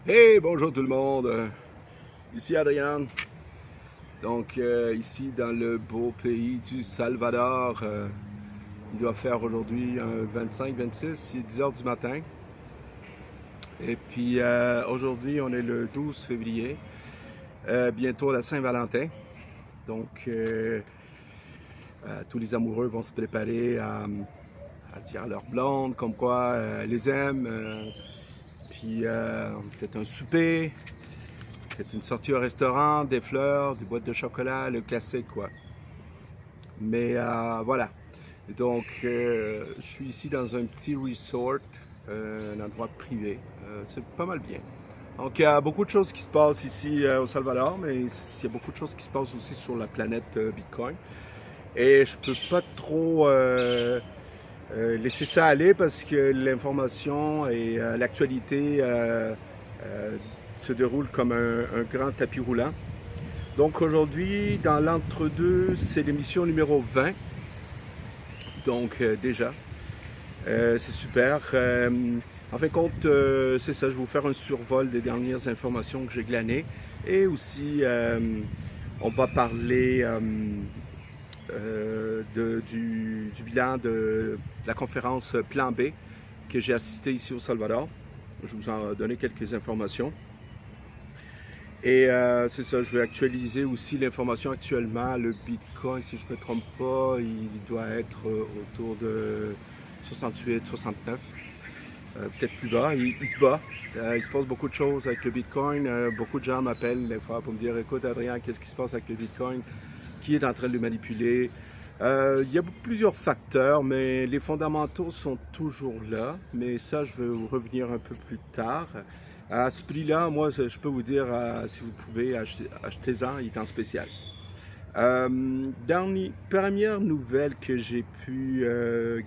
Hey, bonjour tout le monde. Ici Adrien. Donc, ici dans le beau pays du Salvador, il doit faire aujourd'hui 25-26, il est 10 heures du matin. Et puis aujourd'hui, on est le 12 février, bientôt la Saint-Valentin. Donc, tous les amoureux vont se préparer à dire à leur blonde comme quoi les aiment. Puis peut-être un souper. C'est une sortie au restaurant, des fleurs, des boîtes de chocolat, le classique quoi. Mais voilà. Donc je suis ici dans un petit resort, un endroit privé. C'est pas mal bien. Donc il y a beaucoup de choses qui se passent ici au Salvador, mais il y a beaucoup de choses qui se passent aussi sur la planète Bitcoin. Et je peux pas trop laisser ça aller parce que l'information et l'actualité euh, se déroulent comme un grand tapis roulant. Donc aujourd'hui, dans l'entre-deux, c'est l'émission numéro 20. Donc déjà, c'est super. En fin de compte, c'est ça, je vais vous faire un survol des dernières informations que j'ai glanées. Et aussi, on va parler du bilan de la conférence Plan B que j'ai assisté ici au Salvador. Je vous en donner quelques informations. Et c'est ça, je vais actualiser aussi l'information actuellement. Le Bitcoin, si je ne me trompe pas, il doit être autour de 68, 69, peut-être plus bas. Il se bat. Il se passe beaucoup de choses avec le Bitcoin. Beaucoup de gens m'appellent des fois pour me dire, écoute Adrien, qu'est-ce qui se passe avec le Bitcoin? Qui est en train de le manipuler? Il y a plusieurs facteurs, mais les fondamentaux sont toujours là. Mais ça, je vais revenir un peu plus tard. À ce prix-là, moi, je peux vous dire, si vous pouvez, achetez-en, il est en spécial. Première nouvelle que j'ai pu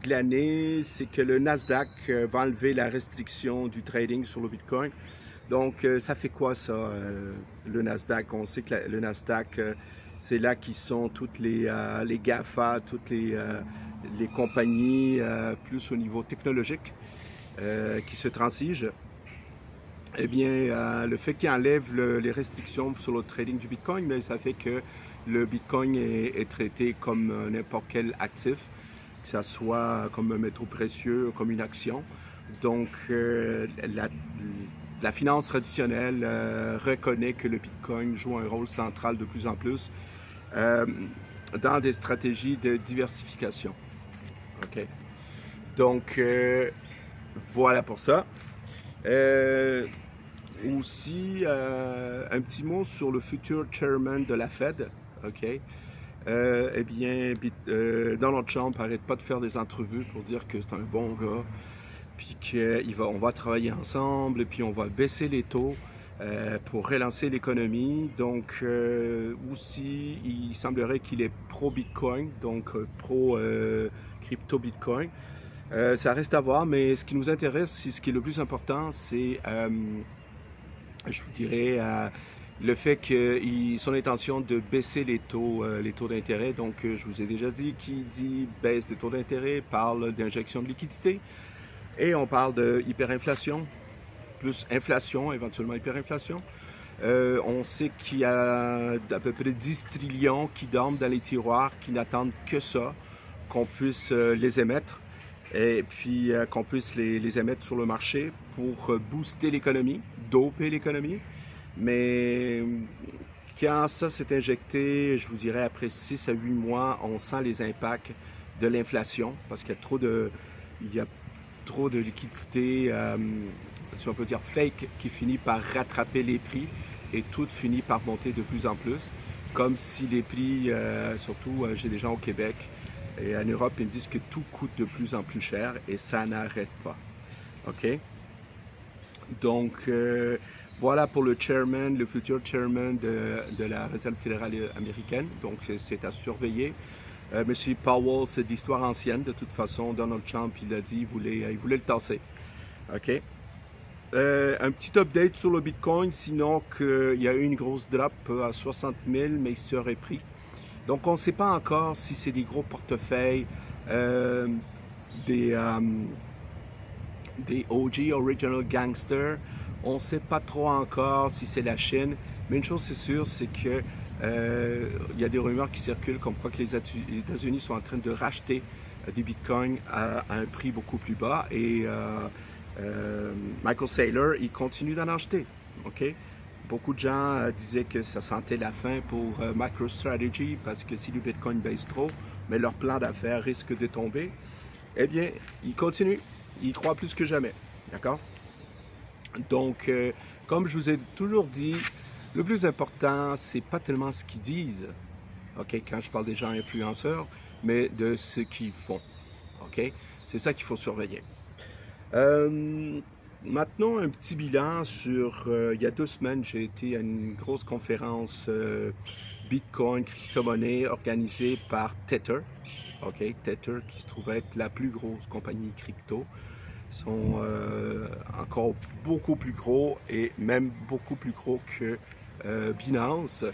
glaner, c'est que le Nasdaq va enlever la restriction du trading sur le Bitcoin. Donc, ça fait quoi ça, le Nasdaq? On sait que le Nasdaq, c'est là qui sont toutes les GAFA, toutes les compagnies plus au niveau technologique qui se transigent. Eh bien, le fait qu'il enlève les restrictions sur le trading du Bitcoin, mais ça fait que le Bitcoin est traité comme n'importe quel actif, que ce soit comme un métaux précieux, comme une action. Donc, la finance traditionnelle reconnaît que le Bitcoin joue un rôle central de plus en plus euh, dans des stratégies de diversification. OK? Donc, voilà pour ça. Euh, Aussi, un petit mot sur le futur chairman de la Fed. OK? Eh bien, Donald Trump n'arrête pas de faire des entrevues pour dire que c'est un bon gars, puis qu'on va travailler ensemble, puis on va baisser les taux pour relancer l'économie. Donc, aussi, il semblerait qu'il est pro-Bitcoin, donc pro-crypto-Bitcoin. Ça reste à voir, mais ce qui nous intéresse, c'est ce qui est le plus important, c'est je vous dirais, le fait que son intention de baisser les taux d'intérêt. Donc, je vous ai déjà dit, qui dit baisse des taux d'intérêt parle d'injection de liquidité et on parle de hyperinflation, plus inflation, éventuellement hyperinflation. On sait qu'il y a à peu près 10 trillions qui dorment dans les tiroirs, qui n'attendent que ça, qu'on puisse les émettre et puis qu'on puisse les émettre sur le marché pour booster l'économie, doper l'économie. Mais quand ça s'est injecté, je vous dirais après 6 à 8 mois, on sent les impacts de l'inflation parce il y a trop de liquidités, si on peut dire fake, qui finit par rattraper les prix et tout finit par monter de plus en plus. Comme si les prix, surtout j'ai des gens au Québec, et en Europe, ils me disent que tout coûte de plus en plus cher et ça n'arrête pas. OK? Donc, voilà pour le chairman, le futur chairman de la Réserve fédérale américaine. Donc, c'est à surveiller. Monsieur Powell, c'est d'histoire ancienne. De toute façon, Donald Trump, il a dit il voulait le tasser. OK? Un petit update sur le Bitcoin, sinon qu'il y a eu une grosse drop à 60 000, mais il serait pris. Donc, on ne sait pas encore si c'est des gros portefeuilles, des, des OG, Original Gangster, On ne sait pas trop encore si c'est la Chine, mais une chose c'est sûre, c'est que il y a des rumeurs qui circulent comme quoi que les États-Unis sont en train de racheter des bitcoins à un prix beaucoup plus bas et Michael Saylor, il continue d'en acheter. OK? Beaucoup de gens disaient que ça sentait la fin pour MicroStrategy parce que si le bitcoin baisse trop, mais leur plan d'affaires risque de tomber, eh bien, ils continuent. Ils croient plus que jamais. D'accord? Donc, comme je vous ai toujours dit, le plus important, c'est pas tellement ce qu'ils disent, OK, quand je parle des gens influenceurs, mais de ce qu'ils font. OK? C'est ça qu'il faut surveiller. Euh, Maintenant, un petit bilan sur... il y a 2 semaines, j'ai été à une grosse conférence Bitcoin, crypto-monnaie organisée par Tether. OK? Tether qui se trouve être la plus grosse compagnie crypto. Ils sont encore beaucoup plus gros et même beaucoup plus gros que Binance.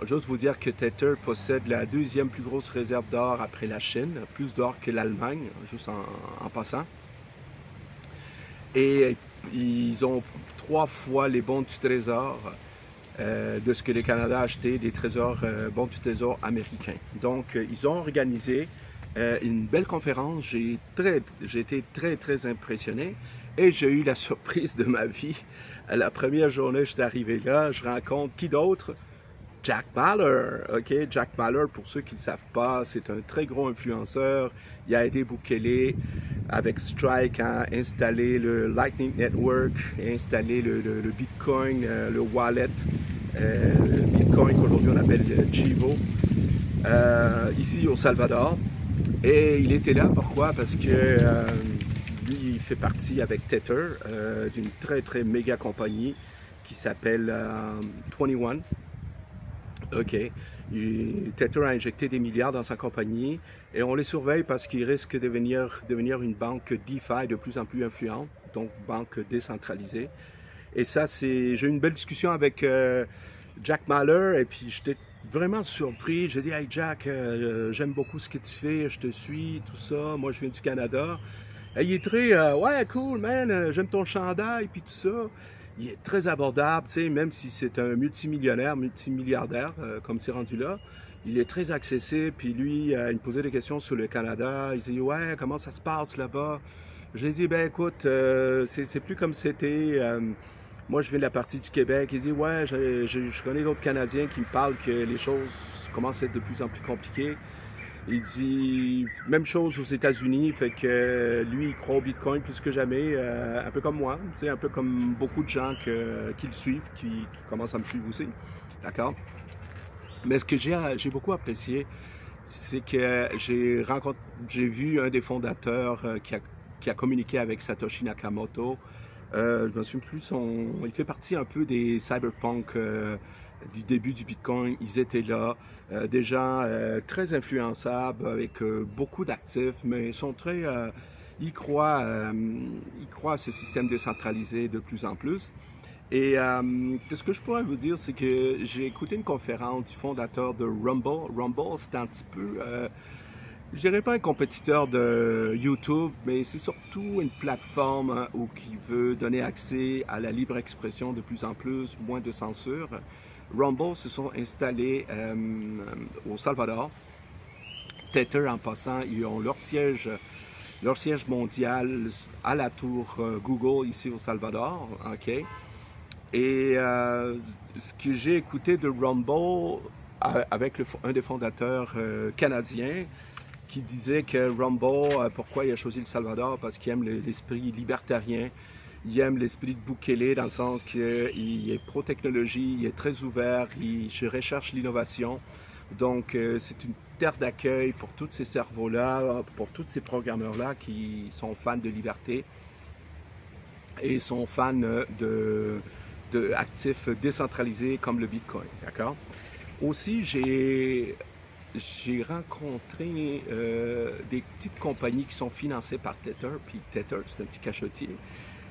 Juste vous dire que Tether possède la deuxième plus grosse réserve d'or après la Chine, plus d'or que l'Allemagne, juste en passant. Et ils ont 3 fois les bons du trésor de ce que le Canada a acheté des trésors, bons du trésor américains. Donc, ils ont organisé une belle conférence. J'ai été très impressionné et j'ai eu la surprise de ma vie. La première journée, je suis arrivé là, je rencontre qui d'autre? Jack Mallers, OK? Jack Mallers, pour ceux qui ne le savent pas, c'est un très gros influenceur. Il a aidé Bukele avec Strike à installer le Lightning Network, et installer le Bitcoin, le wallet Bitcoin qu'aujourd'hui on appelle Chivo, ici au Salvador. Et il était là, pourquoi? Parce que lui, il fait partie avec Tether d'une très méga compagnie qui s'appelle 21. OK. Tether a injecté des milliards dans sa compagnie et on les surveille parce qu'ils risquent de devenir une banque DeFi de plus en plus influente, donc banque décentralisée. Et ça, j'ai eu une belle discussion avec Jack Mallers et puis j'étais vraiment surpris. J'ai dit, hey Jack, j'aime beaucoup ce que tu fais, je te suis, tout ça. Moi, je viens du Canada. Et il est très, ouais, cool, man, j'aime ton chandail, puis tout ça. Il est très abordable, tu sais, même si c'est un multimillionnaire, multimilliardaire, comme c'est rendu là. Il est très accessible, puis lui, il me posait des questions sur le Canada. Il dit, ouais, comment ça se passe là-bas? Je lui ai dit, ben écoute, c'est plus comme c'était. Moi, je viens de la partie du Québec. Il dit, ouais, je connais d'autres Canadiens qui me parlent que les choses commencent à être de plus en plus compliquées. Il dit, même chose aux États-Unis, fait que lui, il croit au Bitcoin plus que jamais, un peu comme moi, tu sais, un peu comme beaucoup de gens qui le suivent, qui commencent à me suivre aussi, d'accord? Mais ce que j'ai beaucoup apprécié, c'est que j'ai vu un des fondateurs qui a communiqué avec Satoshi Nakamoto. Je me souviens plus il fait partie un peu des cyberpunk du début du Bitcoin. Ils étaient là, des gens très influençables avec beaucoup d'actifs, mais ils sont très, ils croient à ce système décentralisé de plus en plus. Et ce que je pourrais vous dire, c'est que j'ai écouté une conférence du fondateur de Rumble. Rumble, c'est un petit peu, je dirais pas un compétiteur de YouTube, mais c'est surtout une plateforme où qui veut donner accès à la libre expression de plus en plus, moins de censure. Rumble se sont installés au Salvador. Tether, en passant, ils ont leur siège mondial à la tour Google ici au Salvador. OK? Et ce que j'ai écouté de Rumble avec un des fondateurs canadiens qui disait que Rumble, pourquoi il a choisi le Salvador? Parce qu'il aime l'esprit libertarien, il aime l'esprit de Bukele dans le sens qu'il est pro-technologie, il est très ouvert, il recherche l'innovation. Donc c'est une terre d'accueil pour tous ces cerveaux-là, pour tous ces programmeurs-là qui sont fans de liberté et sont fans d'actifs décentralisés comme le Bitcoin, d'accord? Aussi, j'ai rencontré des petites compagnies qui sont financées par Tether, puis Tether, c'est un petit cachotier.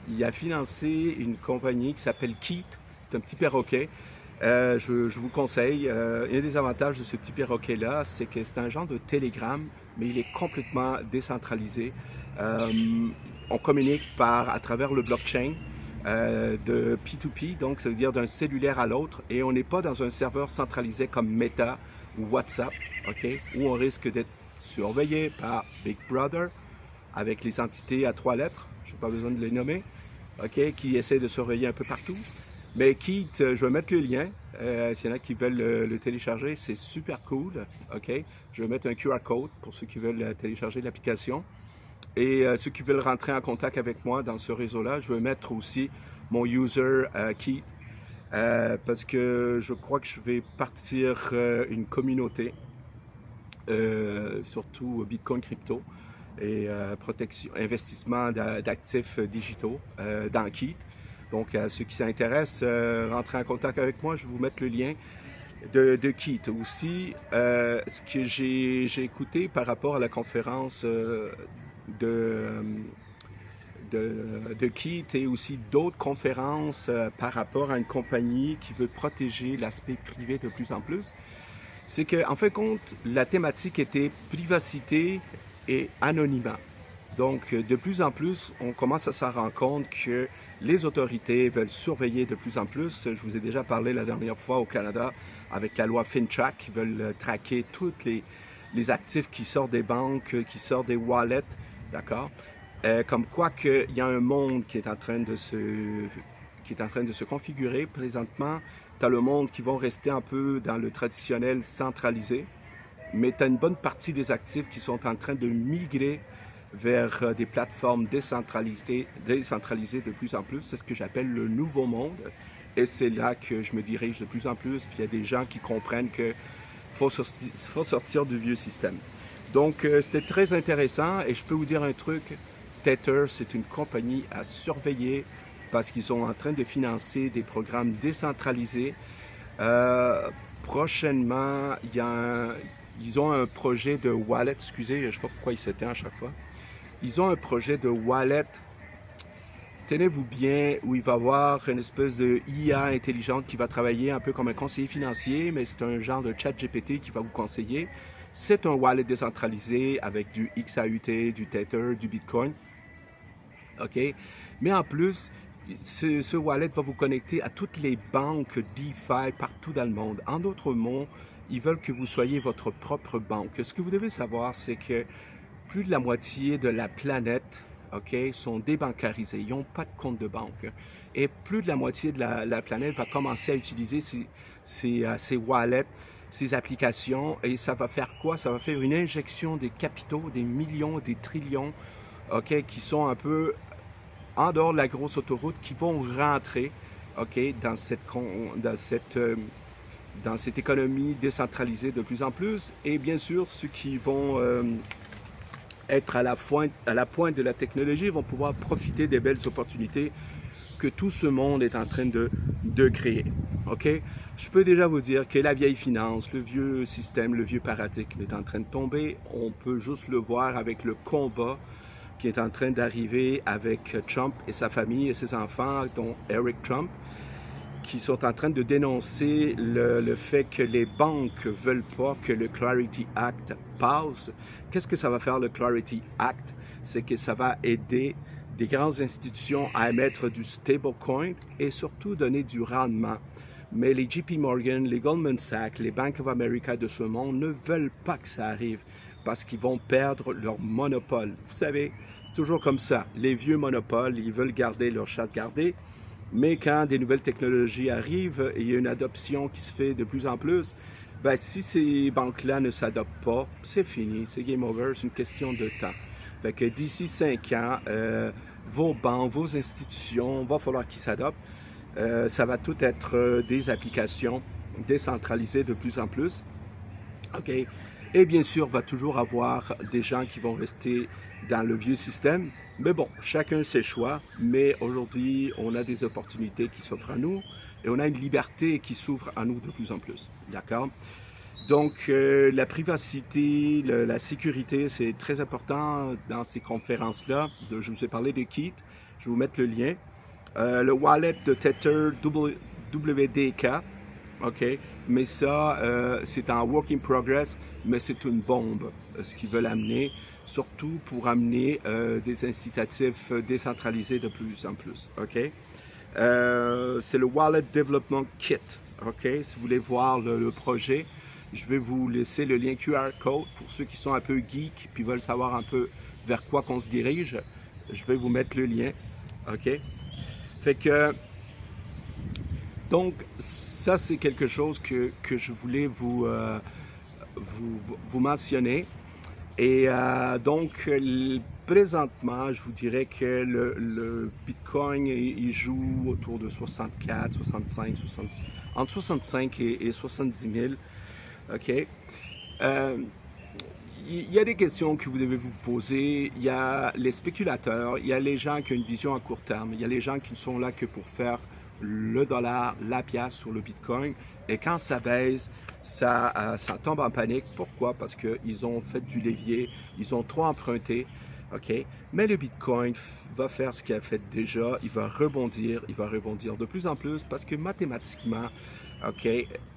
Il a financé une compagnie qui s'appelle Keat, c'est un petit perroquet. Je vous conseille, un des avantages de ce petit perroquet-là, c'est que c'est un genre de télégramme, mais il est complètement décentralisé. On communique à travers le blockchain. de P2P, donc ça veut dire d'un cellulaire à l'autre, et on n'est pas dans un serveur centralisé comme Meta ou WhatsApp, ok, où on risque d'être surveillé par Big Brother avec les entités à 3 lettres, je n'ai pas besoin de les nommer, ok, qui essaient de surveiller un peu partout. Mais Keat, je vais mettre le lien. S'il y en a qui veulent le télécharger, c'est super cool. Ok, je vais mettre un QR code pour ceux qui veulent télécharger l'application. Et ceux qui veulent rentrer en contact avec moi dans ce réseau-là, je vais mettre aussi mon user Keat parce que je crois que je vais partir une communauté, surtout Bitcoin crypto et protection, investissement d'actifs digitaux dans Keat. Donc, à ceux qui s'intéressent, rentrez en contact avec moi. Je vais vous mettre le lien de Keat. Aussi, ce que j'ai écouté par rapport à la conférence de Keat et aussi d'autres conférences par rapport à une compagnie qui veut protéger l'aspect privé de plus en plus, c'est qu'en fin de compte, la thématique était privacité et anonymat. Donc, de plus en plus, on commence à s'en rendre compte que les autorités veulent surveiller de plus en plus. Je vous ai déjà parlé la dernière fois au Canada avec la loi FinTrack, qui veulent traquer tous les actifs qui sortent des banques, qui sortent des wallets, d'accord? Comme quoi qu'il y a un monde qui est en train de se configurer présentement. Tu as le monde qui va rester un peu dans le traditionnel centralisé, mais tu as une bonne partie des actifs qui sont en train de migrer vers des plateformes décentralisées de plus en plus. C'est ce que j'appelle le nouveau monde. Et c'est là que je me dirige de plus en plus. Puis il y a des gens qui comprennent qu'il faut sortir du vieux système. Donc, c'était très intéressant. Et je peux vous dire un truc, Tether, c'est une compagnie à surveiller parce qu'ils sont en train de financer des programmes décentralisés. Prochainement, ils ont un projet de wallet, excusez, je ne sais pas pourquoi il s'éteint à chaque fois. Ils ont un projet de wallet, tenez-vous bien, où il va y avoir une espèce de IA intelligente qui va travailler un peu comme un conseiller financier, mais c'est un genre de chat GPT qui va vous conseiller. C'est un wallet décentralisé avec du XAUT, du Tether, du Bitcoin. OK? Mais en plus, ce wallet va vous connecter à toutes les banques DeFi partout dans le monde. En d'autres mots, ils veulent que vous soyez votre propre banque. Ce que vous devez savoir, c'est que plus de la moitié de la planète, OK, sont débancarisés. Ils n'ont pas de compte de banque. Et plus de la moitié de la planète va commencer à utiliser ces wallets, ces applications. Et ça va faire quoi? Ça va faire une injection des capitaux, des millions, des trillions, OK, qui sont un peu en dehors de la grosse autoroute, qui vont rentrer, OK, dans cette économie décentralisée de plus en plus. Et bien sûr, ceux qui vont être à la pointe de la technologie vont pouvoir profiter des belles opportunités que tout ce monde est en train de créer. OK? Je peux déjà vous dire que la vieille finance, le vieux système, le vieux paradigme est en train de tomber. On peut juste le voir avec le combat qui est en train d'arriver avec Trump et sa famille et ses enfants, dont Eric Trump, qui sont en train de dénoncer le fait que les banques ne veulent pas que le Clarity Act passe. Qu'est-ce que ça va faire, le Clarity Act? C'est que ça va aider des grandes institutions à émettre du stablecoin et surtout donner du rendement. Mais les JP Morgan, les Goldman Sachs, les Bank of America de ce monde ne veulent pas que ça arrive parce qu'ils vont perdre leur monopole. Vous savez, c'est toujours comme ça. Les vieux monopoles, ils veulent garder leur chasse gardée. Mais quand des nouvelles technologies arrivent et il y a une adoption qui se fait de plus en plus, ben, si ces banques-là ne s'adoptent pas, c'est fini, c'est game over, c'est une question de temps. Fait que d'ici 5 ans, vos banques, vos institutions, il va falloir qu'ils s'adoptent. Ça va tout être des applications décentralisées de plus en plus. OK. Et bien sûr, il va toujours avoir des gens qui vont rester dans le vieux système. Mais bon, chacun ses choix. Mais aujourd'hui, on a des opportunités qui s'offrent à nous et on a une liberté qui s'ouvre à nous de plus en plus. D'accord? Donc, la privacité, la sécurité, c'est très important dans ces conférences-là. Je vous ai parlé de Keat. Je vais vous mettre le lien. Le wallet de Tether WDK. OK? Mais ça, c'est en work in progress, mais c'est une bombe, ce qu'ils veulent amener, surtout pour amener des incitatifs décentralisés de plus en plus. OK? C'est le Wallet Development Kit. OK? Si vous voulez voir le projet, je vais vous laisser le lien QR code pour ceux qui sont un peu geeks puis veulent savoir un peu vers quoi qu'on se dirige. Je vais vous mettre le lien. OK? Fait que, donc, ça, c'est quelque chose que je voulais vous mentionner. Et donc, présentement, je vous dirais que le Bitcoin, il joue autour de 64, 65, 60, entre 65 et 70 000. OK? Euh, il y a des questions que vous devez vous poser. Il y a les spéculateurs, il y a les gens qui ont une vision à court terme, il y a les gens qui ne sont là que pour faire le dollar, la pièce sur le Bitcoin. Et quand ça baisse, ça tombe en panique. Pourquoi? Parce qu'ils ont fait du levier, ils ont trop emprunté. OK? Mais le Bitcoin va faire ce qu'il a fait déjà. Il va rebondir de plus en plus parce que mathématiquement, OK,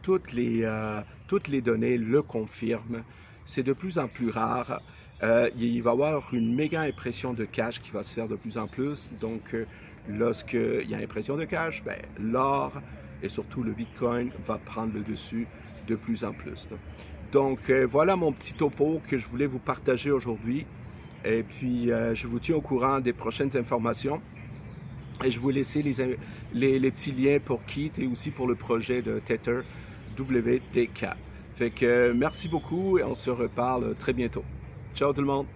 toutes les données le confirment. C'est de plus en plus rare. Il va y avoir une méga impression de cash qui va se faire de plus en plus. Donc, lorsqu'il y a impression de cash, ben, l'or et surtout le Bitcoin va prendre le dessus de plus en plus. Donc, voilà mon petit topo que je voulais vous partager aujourd'hui. Et puis, je vous tiens au courant des prochaines informations. Et je vous laisser les petits liens pour Kit et aussi pour le projet de Tether WTK. Fait que merci beaucoup et on se reparle très bientôt. Ciao tout le monde!